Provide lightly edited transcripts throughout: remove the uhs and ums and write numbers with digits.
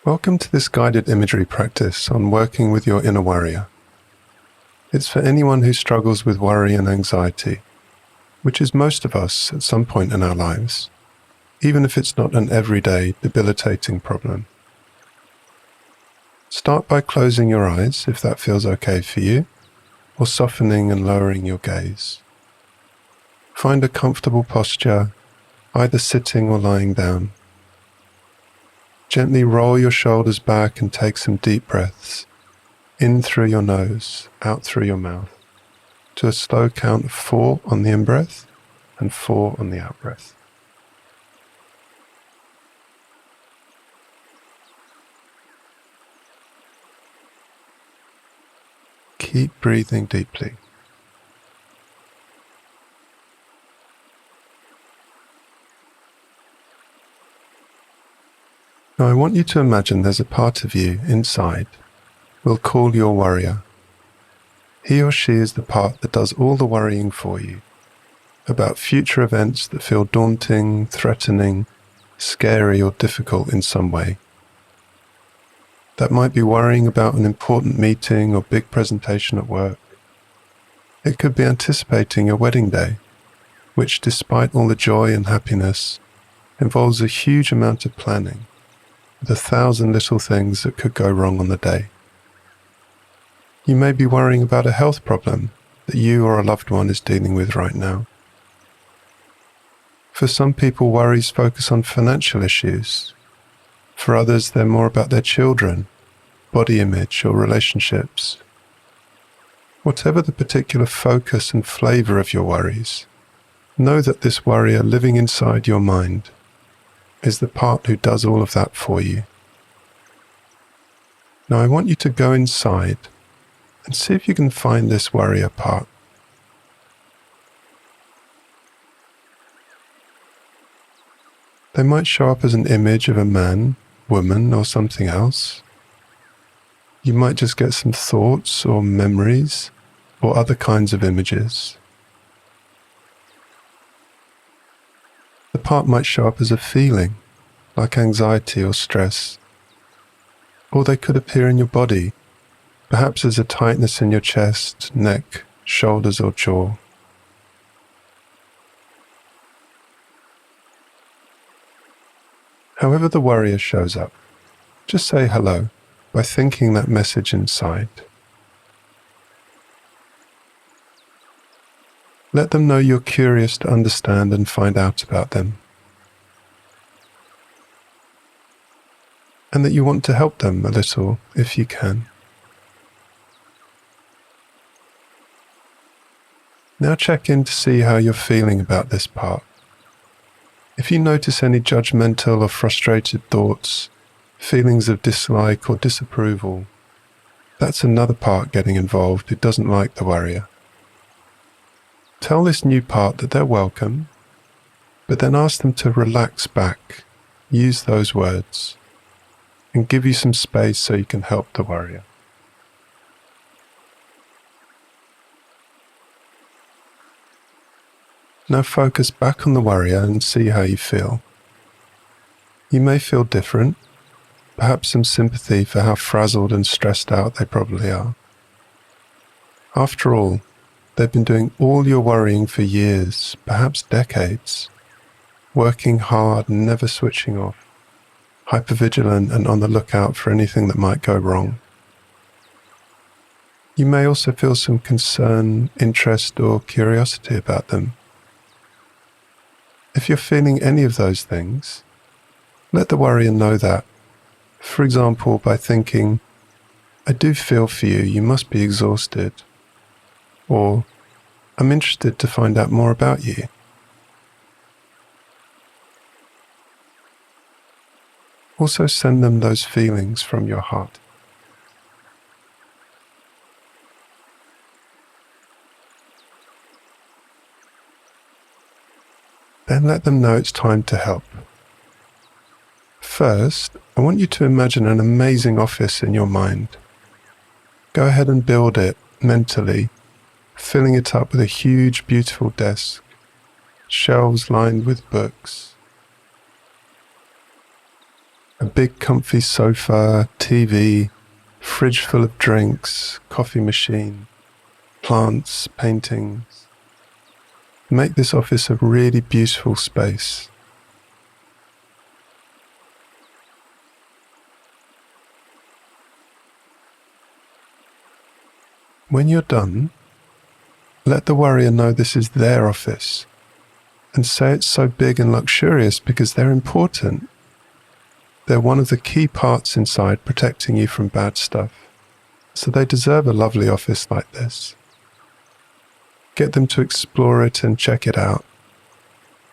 Welcome to this guided imagery practice on working with your inner warrior. It's for anyone who struggles with worry and anxiety, which is most of us at some point in our lives, even if it's not an everyday, debilitating problem. Start by closing your eyes if that feels okay for you, or softening and lowering your gaze. Find a comfortable posture, either sitting or lying down. Gently roll your shoulders back and take some deep breaths, in through your nose, out through your mouth, to a slow count of 4 on the in-breath and 4 on the out-breath. Keep breathing deeply. Now I want you to imagine there's a part of you inside we'll call your warrior. He or she is the part that does all the worrying for you, about future events that feel daunting, threatening, scary or difficult in some way. That might be worrying about an important meeting or big presentation at work. It could be anticipating your wedding day, which despite all the joy and happiness, involves a huge amount of planning, with 1,000 little things that could go wrong on the day. You may be worrying about a health problem that you or a loved one is dealing with right now. For some people, worries focus on financial issues. For others, they're more about their children, body image, or relationships. Whatever the particular focus and flavor of your worries, know that this warrior living inside your mind is the part who does all of that for you. Now I want you to go inside and see if you can find this warrior part. They might show up as an image of a man, woman, or something else. You might just get some thoughts or memories or other kinds of images. The part might show up as a feeling, like anxiety or stress. Or they could appear in your body, perhaps as a tightness in your chest, neck, shoulders, or jaw. However the warrior shows up, just say hello by thinking that message inside. Let them know you're curious to understand and find out about them, and that you want to help them a little if you can. Now check in to see how you're feeling about this part. If you notice any judgmental or frustrated thoughts, feelings of dislike or disapproval, that's another part getting involved who doesn't like the warrior. Tell this new part that they're welcome, but then ask them to relax back, use those words, and give you some space so you can help the warrior. Now focus back on the warrior and see how you feel. You may feel different, perhaps some sympathy for how frazzled and stressed out they probably are. After all, they've been doing all your worrying for years, perhaps decades, working hard and never switching off, hypervigilant and on the lookout for anything that might go wrong. You may also feel some concern, interest, or curiosity about them. If you're feeling any of those things, let the warrior know that. For example, by thinking, "I do feel for you, you must be exhausted," or "I'm interested to find out more about you." Also send them those feelings from your heart. Then let them know it's time to help. First, I want you to imagine an amazing office in your mind. Go ahead and build it mentally, filling it up with a huge, beautiful desk, shelves lined with books. A big comfy sofa, TV, fridge full of drinks, coffee machine, plants, paintings. Make this office a really beautiful space. When you're done, let the worrier know this is their office, and say it's so big and luxurious because they're important. They're one of the key parts inside protecting you from bad stuff, so they deserve a lovely office like this. Get them to explore it and check it out,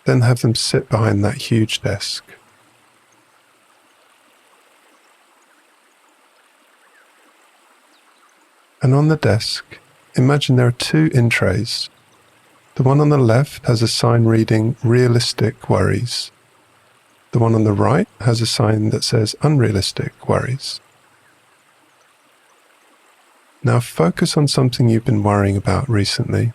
then have them sit behind that huge desk. And on the desk, imagine there are two in trays. The one on the left has a sign reading realistic worries. The one on the right has a sign that says unrealistic worries. Now focus on something you've been worrying about recently.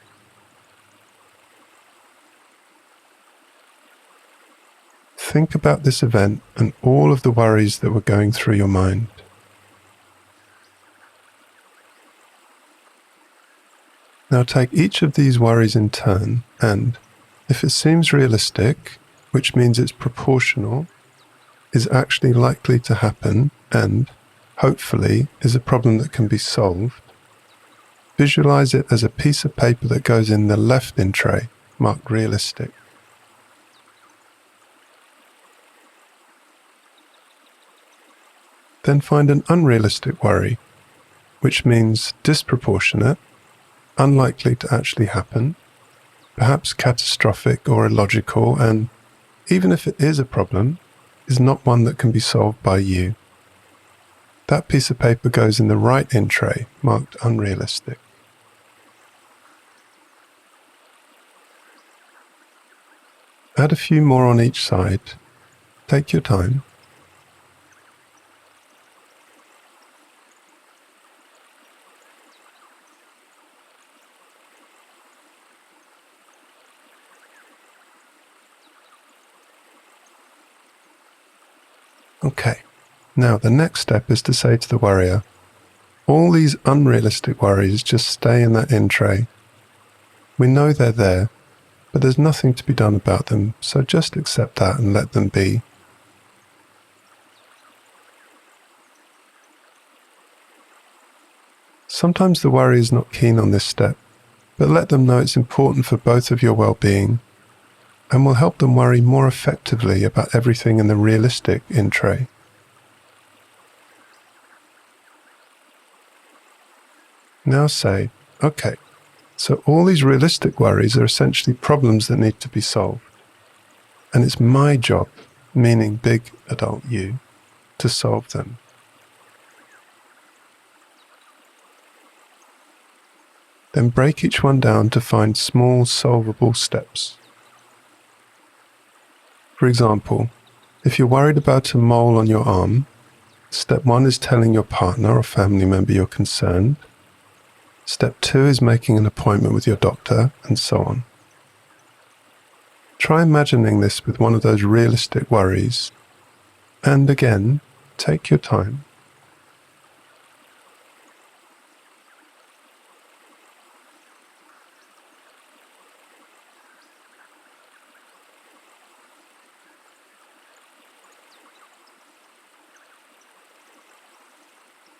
Think about this event and all of the worries that were going through your mind. Now take each of these worries in turn and, if it seems realistic, which means it's proportional, is actually likely to happen and, hopefully, is a problem that can be solved, visualize it as a piece of paper that goes in the left in tray, marked realistic. Then find an unrealistic worry, which means disproportionate, unlikely to actually happen, perhaps catastrophic or illogical, and even if it is a problem, is not one that can be solved by you. That piece of paper goes in the right in tray, marked unrealistic. Add a few more on each side. Take your time. Okay, now the next step is to say to the worrier, all these unrealistic worries just stay in that in tray. We know they're there, but there's nothing to be done about them, so just accept that and let them be. Sometimes the worry is not keen on this step, but let them know it's important for both of your well-being, and will help them worry more effectively about everything in the realistic in tray. Now say, okay, so all these realistic worries are essentially problems that need to be solved. And it's my job, meaning big adult you, to solve them. Then break each one down to find small solvable steps. For example, if you're worried about a mole on your arm, step 1 is telling your partner or family member you're concerned. Step 2 is making an appointment with your doctor, and so on. Try imagining this with one of those realistic worries, and again, take your time.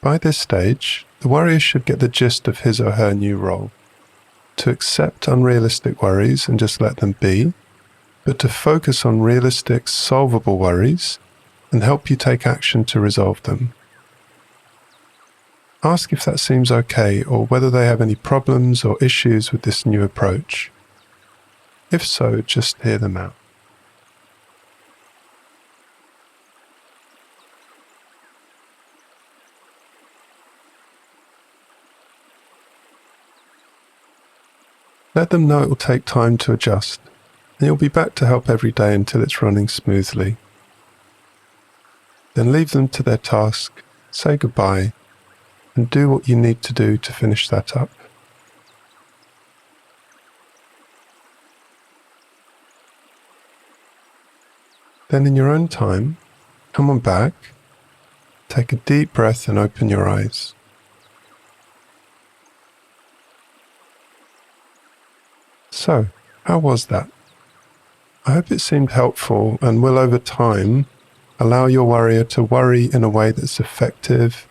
By this stage, the worrier should get the gist of his or her new role: to accept unrealistic worries and just let them be, but to focus on realistic, solvable worries and help you take action to resolve them. Ask if that seems okay or whether they have any problems or issues with this new approach. If so, just hear them out. Let them know it will take time to adjust, and you'll be back to help every day until it's running smoothly. Then leave them to their task, say goodbye, and do what you need to do to finish that up. Then in your own time, Come on back. Take a deep breath and open your eyes. So, how was that? I hope it seemed helpful and will over time allow your worrier to worry in a way that's effective,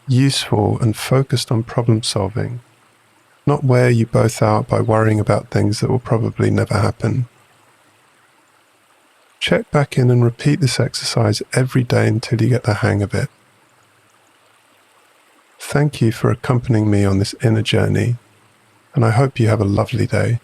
useful and focused on problem solving, not wear you both out by worrying about things that will probably never happen. Check back in and repeat this exercise every day until you get the hang of it. Thank you for accompanying me on this inner journey, and I hope you have a lovely day.